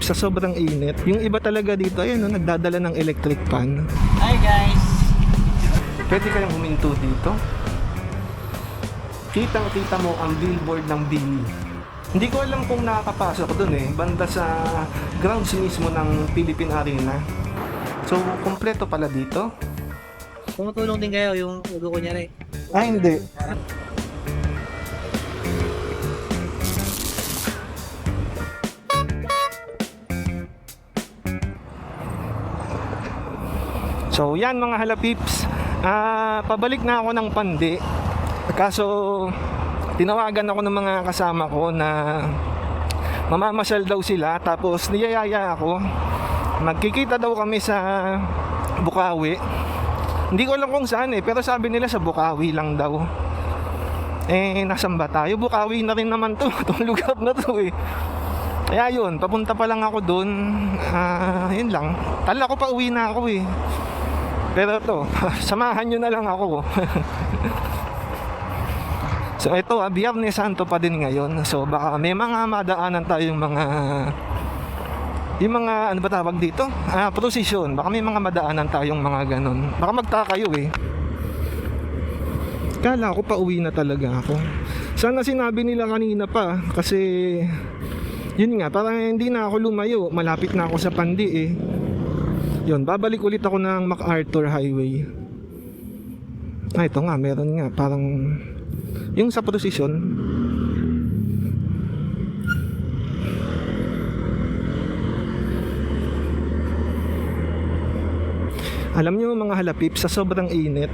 sa sobrang init. Yung iba talaga dito, ayun, no, nagdadala ng electric fan. Hi guys! Pwede kayong huminto dito. Kitang-kita mo ang billboard ng Bini. Hindi ko alam kung nakakapasok dun banda sa grounds mismo ng Philippine Arena. So, kompleto pala dito. Tumutulong din kayo yung ulo ko niya rin. Hindi. So, yan mga halapips. Pabalik na ako ng Pandi. Kaso, tinawagan ako ng mga kasama ko na mamamasyal daw sila. Tapos, niyayaya ako. Magkikita daw kami sa Bukawi. Hindi ko alam kung saan pero sabi nila sa Bukawi lang daw. Nasan ba tayo? Bukawi na rin naman to. Itong lugar na to Kaya yun, papunta pa lang ako dun. Yun lang. Tala ko pa uwi na ako Pero to, samahan nyo na lang ako. So ito, Biyernes Santo pa din ngayon. So baka may mga madaanan tayong yung mga, ano ba tawag dito? Prosesyon. Baka may mga madaanan tayong mga ganun. Baka magtaka kayo Kala ko pa uwi na talaga ako. Sana sinabi nila kanina pa. Kasi, yun nga, parang hindi na ako lumayo. Malapit na ako sa Pandi Yun, babalik ulit ako ng MacArthur Highway. Ito nga, meron nga. Parang, yung sa prosesyon. Alam nyo mga halapips, sa sobrang init,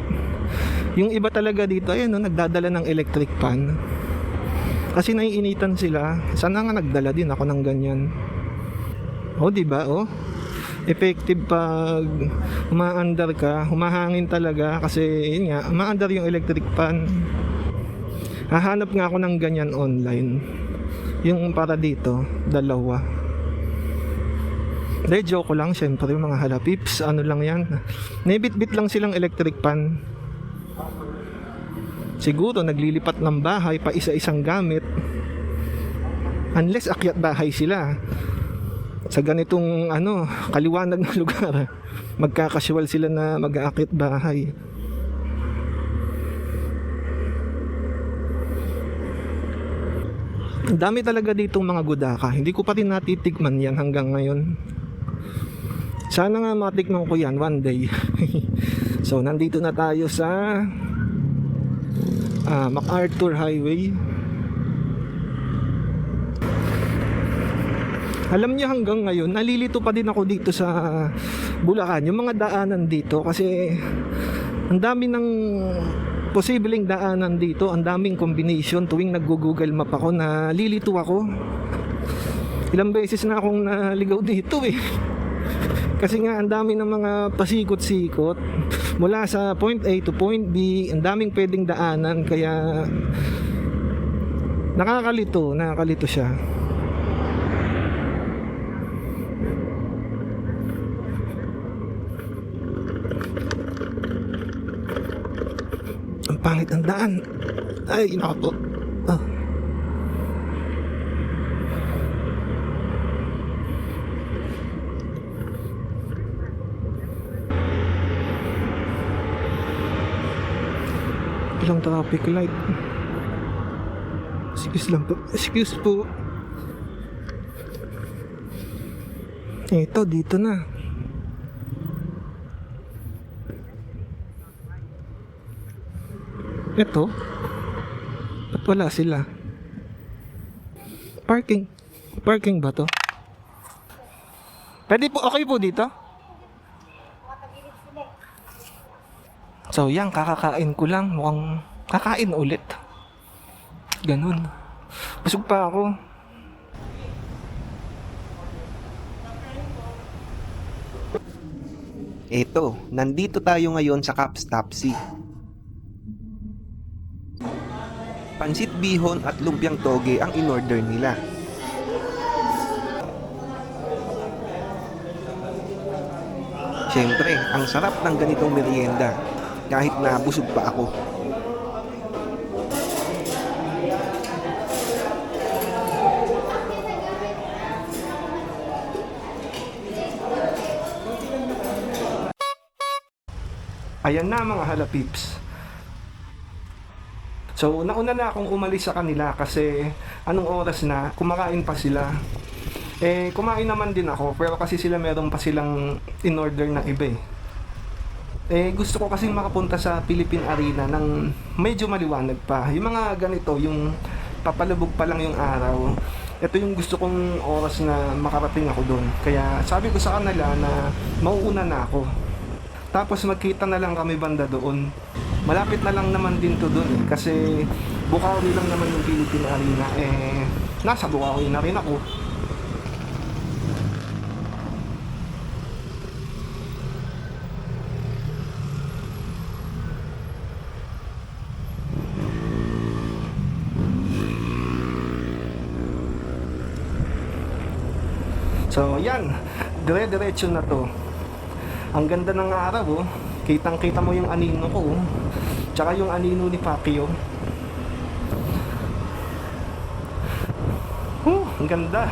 yung iba talaga dito, ayun, nagdadala ng electric fan. Kasi naiinitan sila. Sana nga nagdala din ako ng ganyan. Diba? Effective pag umaandar ka, humahangin talaga. Kasi yun nga, umaandar yung electric fan. Hahanap nga ako ng ganyan online. Yung para dito, dalawa. Hindi, joke ko lang, syempre mga halapips, ano lang yan, naibit-bit lang silang electric fan. Siguro naglilipat ng bahay pa isa-isang gamit. Unless akyat bahay sila sa ganitong kaliwanag na lugar, magkakasual sila na mag-aakyat bahay. Ang dami talaga ditong mga gudaka. Hindi ko pa rin natitikman yan hanggang ngayon. Sana nga matikman ko yan one day. So nandito na tayo sa MacArthur Highway. Alam niyo hanggang ngayon nalilito pa din ako dito sa Bulacan, yung mga daanan dito. Kasi ang dami ng posibleng daanan dito, ang daming combination. Tuwing nag-google map ako, nalilito ako. Ilang beses na akong naligaw dito Kasi nga ang dami ng mga pasikot-sikot mula sa point A to point B, ang daming pwedeng daanan, kaya nakakalito siya. Ang pangit ng daan. Ay, nako po. Ilang traffic light. Excuse lang po. Excuse po. Ito, dito na. Ito. Ba't wala sila? Parking. Parking ba to? Pwede po, okay po dito? So yan, kakakain ko lang. Mukhang kakain ulit. Ganun. Busog pa ako. Eto, nandito tayo ngayon sa Caps Tapsi. Pansit bihon at lumpiang toge ang in-order nila. Siyempre, ang sarap ng ganitong merienda kahit na busog pa ako. Ayan na mga halapips. So, nauna na akong umalis sa kanila kasi anong oras na, kumakain pa sila. Kumain naman din ako, pero kasi sila meron pa silang in-order na iba eh. Gusto ko kasing makapunta sa Philippine Arena ng medyo maliwanag pa. Yung mga ganito, yung papalubog pa lang yung araw. Ito yung gusto kong oras na makarating ako doon. Kaya sabi ko sa kanila na mauuna na ako. Tapos magkita na lang kami banda doon. Malapit na lang naman din to doon kasi Bukawi lang naman yung Philippine Arena. Nasa Bukawi na rin ako. So, yan. Dire-diretso na to. Ang ganda ng araw, oh. Kitang-kita mo yung anino ko, oh. Tsaka yung anino ni Pacquiao. Ang ganda.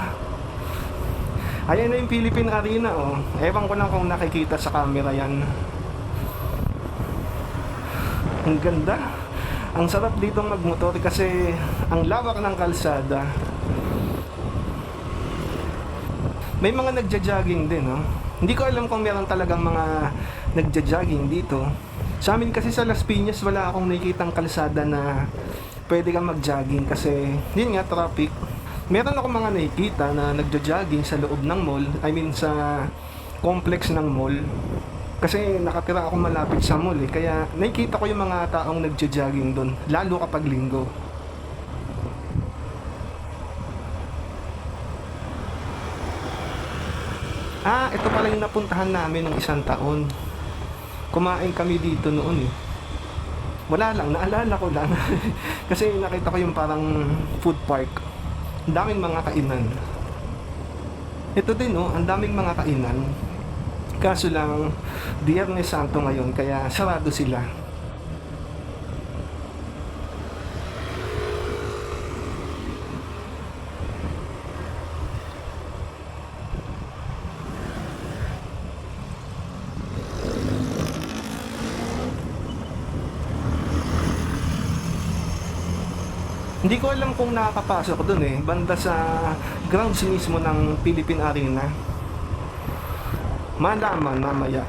Ayan na yung Philippine Arena, oh. Ewan ko lang kung nakikita sa camera yan. Ang ganda. Ang sarap dito magmotor kasi ang lawak ng kalsada. May mga nagja-jogging din, no? Hindi ko alam kung meron talagang mga nagja-jogging dito. Sa amin kasi sa Las Piñas, wala akong nakikitang kalsada na pwede kang mag-jogging kasi yun nga, traffic. Meron ako mga nakikita na nagja-jogging sa loob ng mall, I mean sa complex ng mall. Kasi nakatira ako malapit sa mall eh, kaya nakikita ko yung mga taong nagja-jogging doon, lalo kapag linggo. Ito pala yung napuntahan namin ng isang taon. Kumain kami dito noon eh. Wala lang, naalala ko lang. Kasi nakita ko yung parang food park. Ang daming mga kainan. Ito din oh, ang daming mga kainan. Kaso lang, Biyernes Santo ngayon, kaya sarado sila. Hindi ko alam kung nakakapasok doon eh, banda sa grounds mismo ng Philippine Arena. Malaman mamaya.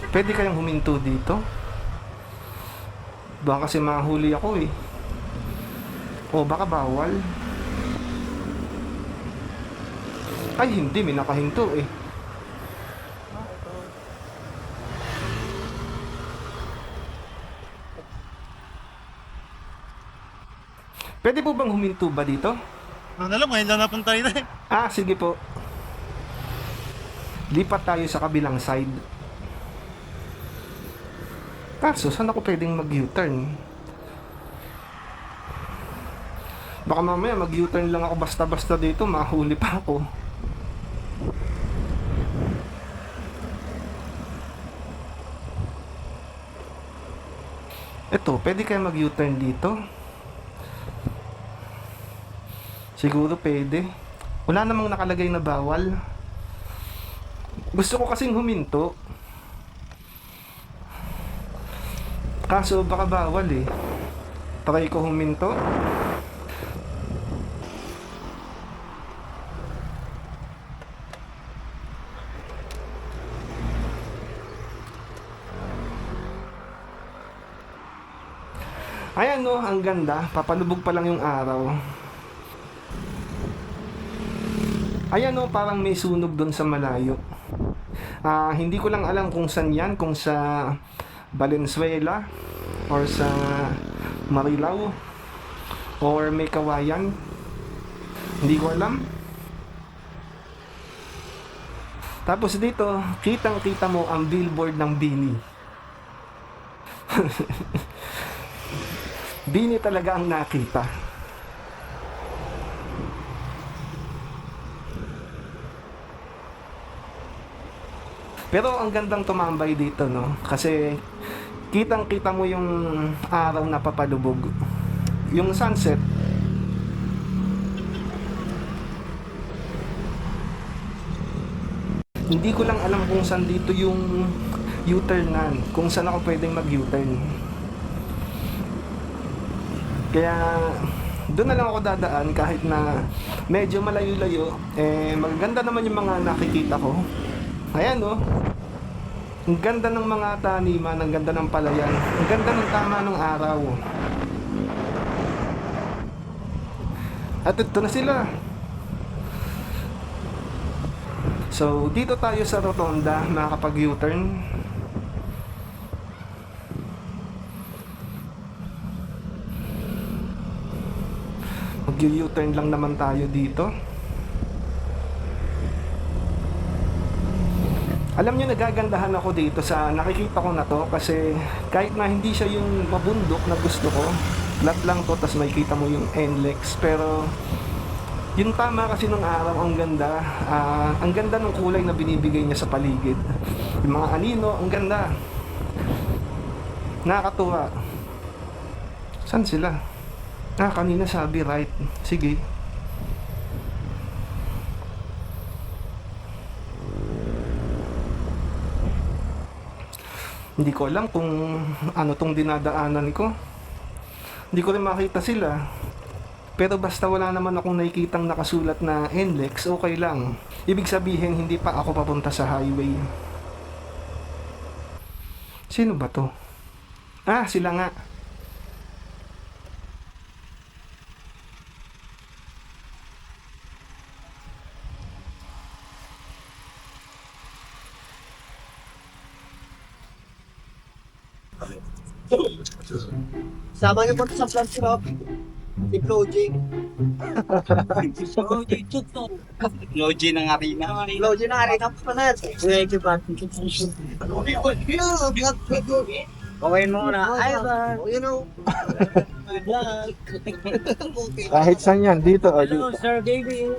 Pwede kayang huminto dito? Baka kasi mahuli ako eh. O baka bawal. Ay hindi, may nakahinto eh. Pwede po bang huminto ba dito? Ano alam, ngayon lang napunta rin eh. Sige po. Lipat tayo sa kabilang side. Kaso, saan ako pwedeng mag-U-turn? Baka mamaya mag-U-turn lang ako basta-basta dito, mahuli pa ako. Ito, pwede kayo mag-U-turn dito? Siguro pwede. Wala namang nakalagay na bawal. Gusto ko kasing huminto. Kaso baka bawal eh. Try ko huminto. Ayan no, ang ganda. Papalubog pa lang yung araw. Ayan no, parang may sunog doon sa malayo. Hindi ko lang alam kung saan yan, kung sa Valenzuela or sa Marilao or may kawayan. Hindi ko alam. Tapos dito, kitang-kita mo ang billboard ng Bini. Bini talaga ang nakita. Pero ang gandang tumambay dito, no? Kasi kitang-kita mo yung araw na papalubog. Yung sunset, Hindi ko lang alam kung saan dito yung U-turnan, kung saan ako pwedeng mag-U-turn. Kaya doon na lang ako dadaan kahit na medyo malayo-layo. Magaganda naman yung mga nakikita ko. Ayan oh. Ang ganda ng mga taniman, ang ganda ng palayan, ang ganda ng tama ng araw. At ito na sila. So, dito tayo sa rotonda, makakapag-U-turn. Mag-U-turn lang naman tayo dito. Alam nyo, nagagandahan ako dito sa nakikita ko na to kasi kahit na hindi siya yung mabundok na gusto ko, flat lang to, tas makikita mo yung NLEX, pero yung tama kasi ng araw, ang ganda. Ang ganda ng kulay na binibigay niya sa paligid. Yung mga anino, ang ganda. Nakakatuwa. Saan sila? Kanina sabi right. Sige. Hindi ko alam kung ano tong dinadaanan ko. Hindi ko rin makita sila. Pero basta wala naman akong nakikitang nakasulat na NLEX, okay lang. Ibig sabihin, hindi pa ako papunta sa highway. Sino ba to? Sila nga. Sama niyo po sa vlog shop. Si Floji. Logi ng arena. Floji na rin ang panat. Thank you, Pat. Okay muna. Ay, you know. Kahit saan yan, dito o Hello, Sir Baby.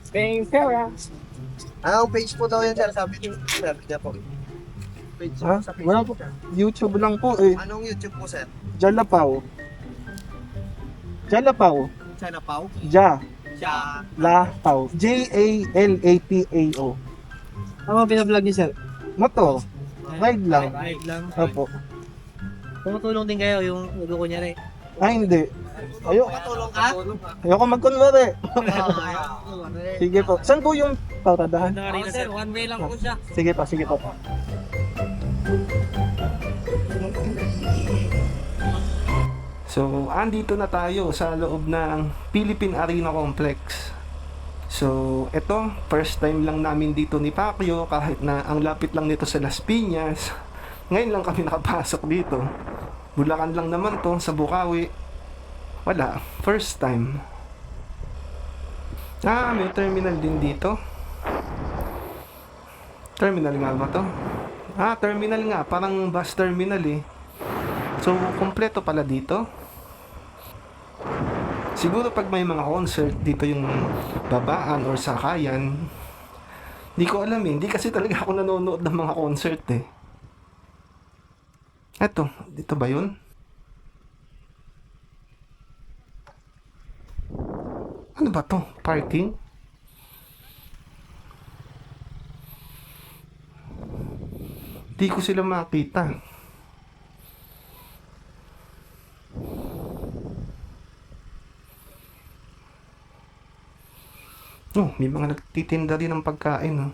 Paying Sarah. Anong page po daw yan, sir? Sabi niya po. Page Ha? sa Wala po. YouTube lang po eh. Anong YouTube po, sir? Jalapaw. Jalapaw. China Pau? Ja. Siya. Lapaw. Jalapao. Ano ang pinablog niyo, sir? Moto. Ride lang. Ride lang. Opo. Tumutulong din kayo yung ulo ko niya rin. Hindi. Tumutulong ka? Ayoko magkunwari. Sige po. Saan po yung paradahan? Sir, one way lang po siya. Sige po, sige po. So, andito na tayo sa loob ng Philippine Arena Complex. So, eto, first time lang namin dito ni Pacquiao kahit na ang lapit lang nito sa Las Piñas. Ngayon lang kami nakapasok dito. Bulacan lang naman to, sa Bukawi. Wala, first time. May terminal din dito. Terminal nga ba to? Terminal nga, parang bus terminal eh. So, kompleto pala dito. Siguro pag may mga concert dito yung babaan or sakayan. Hindi ko alam eh. Hindi kasi talaga ako nanonood ng mga concert eh. Eto, dito ba yun? Ano ba to? Parking? Hindi ko sila makita. May mga nagtitinda din ng pagkain.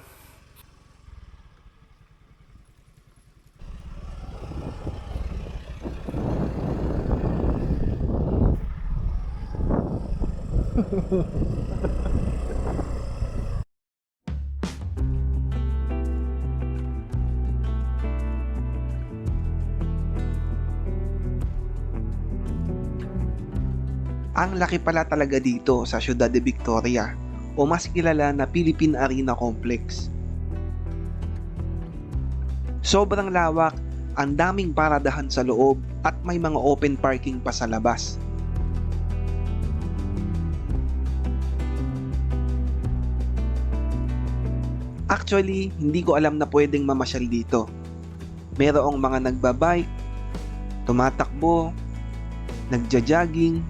Ang laki pala talaga dito sa Ciudad de Victoria o mas kilala na Philippine Arena Complex. Sobrang lawak, ang daming paradahan sa loob at may mga open parking pa sa labas. Actually, hindi ko alam na pwedeng mamasyal dito. Merong mga nagbabike, tumatakbo, nagja-jogging.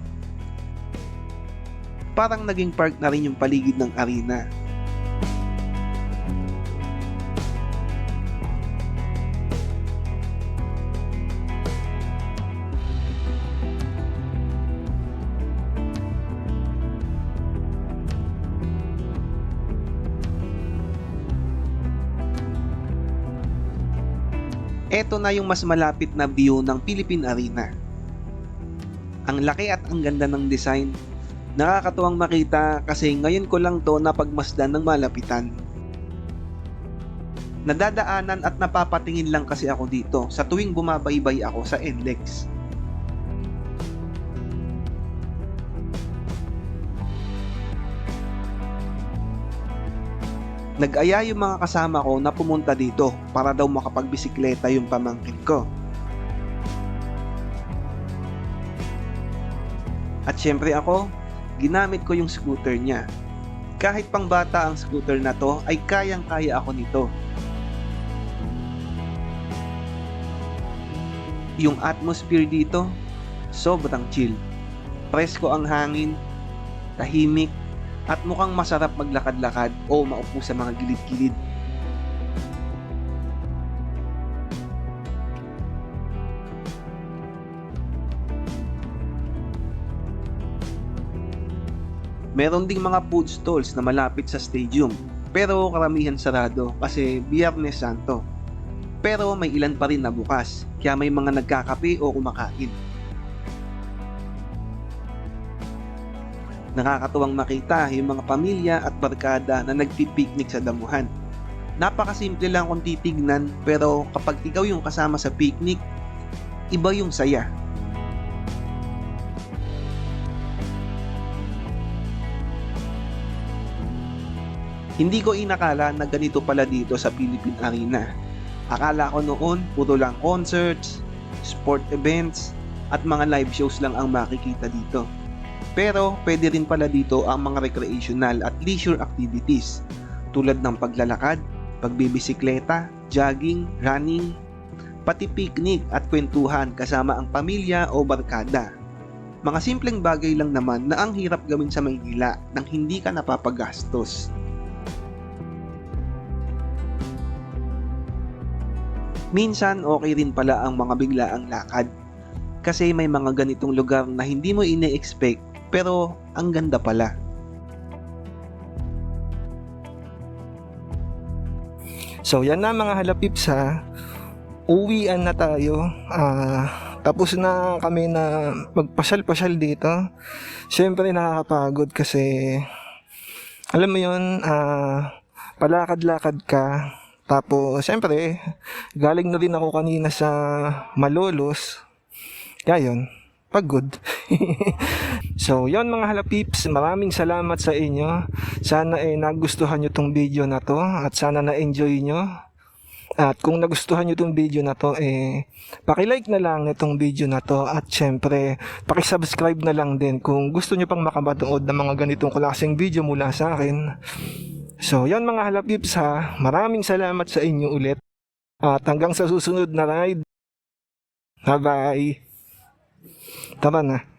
Parang naging park na rin yung paligid ng arena. Eto na yung mas malapit na view ng Philippine Arena. Ang laki at ang ganda ng design. Nakakatuwang makita kasi ngayon ko lang to napagmasdan ng malapitan. Nadadaanan at napapatingin lang kasi ako dito sa tuwing bumabaybay ako sa NLEX. Nag-aya yung mga kasama ko na pumunta dito para daw makapagbisikleta yung pamangkin ko. At syempre ako, ginamit ko yung scooter niya. Kahit pang bata ang scooter na to ay kayang-kaya ako nito. Yung atmosphere dito, sobrang chill. Presko ang hangin, tahimik, at mukhang masarap maglakad-lakad o maupo sa mga gilid-gilid. Meron ding mga food stalls na malapit sa stadium, pero karamihan sarado kasi Biyernes Santo. Pero may ilan pa rin na bukas, kaya may mga nagkakape o kumakain. Nakakatuwang makita yung mga pamilya at barkada na nagpipiknik sa damuhan. Napakasimple lang kung titignan, pero kapag ikaw yung kasama sa picnic, iba yung saya. Hindi ko inakala na ganito pala dito sa Philippine Arena. Akala ko noon puro lang concerts, sport events, at mga live shows lang ang makikita dito. Pero pwede rin pala dito ang mga recreational at leisure activities tulad ng paglalakad, pagbibisikleta, jogging, running, pati picnic at kwentuhan kasama ang pamilya o barkada. Mga simpleng bagay lang naman na ang hirap gawin sa Maynila nang hindi ka napapagastos. Minsan okay rin pala ang mga biglaang lakad kasi may mga ganitong lugar na hindi mo ine-expect pero ang ganda pala. So yan na mga halapips ha. Uwian na tayo. Tapos na kami na magpasyal-pasyal dito. Siyempre nakakapagod kasi alam mo yun, palakad-lakad ka. Tapos siyempre galing na rin ako kanina sa Malolos. Kaya yun, pagod. So yon mga halapips, maraming salamat sa inyo. Sana nagustuhan nyo tong video na to at sana na-enjoy nyo. At kung nagustuhan nyo tong video na to, paki-like na lang itong video na to at syempre paki-subscribe na lang din kung gusto nyo pang makapanood ng mga ganitong klaseng video mula sa akin. So yon mga halapips ha, maraming salamat sa inyo ulit. At hanggang sa susunod na ride. Bye bye. Tara na.